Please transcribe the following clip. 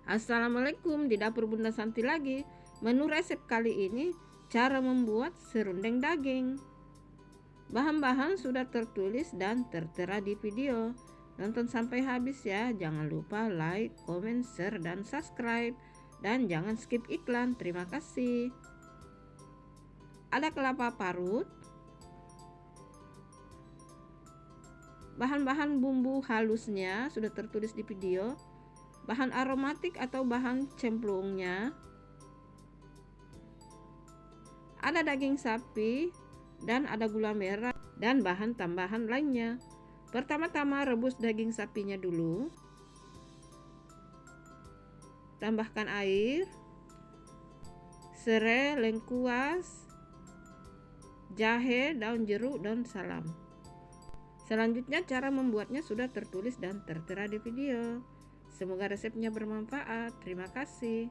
Assalamualaikum, di dapur Bunda Santi lagi. Menu resep kali ini cara membuat serundeng daging. Bahan-bahan sudah tertulis dan tertera di video. Nonton sampai habis ya. Jangan lupa like, comment, share, dan subscribe. Dan jangan skip iklan. Terima kasih. Ada kelapa parut, bahan-bahan bumbu halusnya sudah tertulis di video, bahan aromatik atau bahan cemplungnya, ada daging sapi, dan ada gula merah dan bahan tambahan lainnya. Pertama-tama rebus daging sapinya dulu. Tambahkan air, serai, lengkuas, jahe, daun jeruk, daun salam. Selanjutnya cara membuatnya sudah tertulis dan tertera di video. Semoga resepnya bermanfaat. Terima kasih.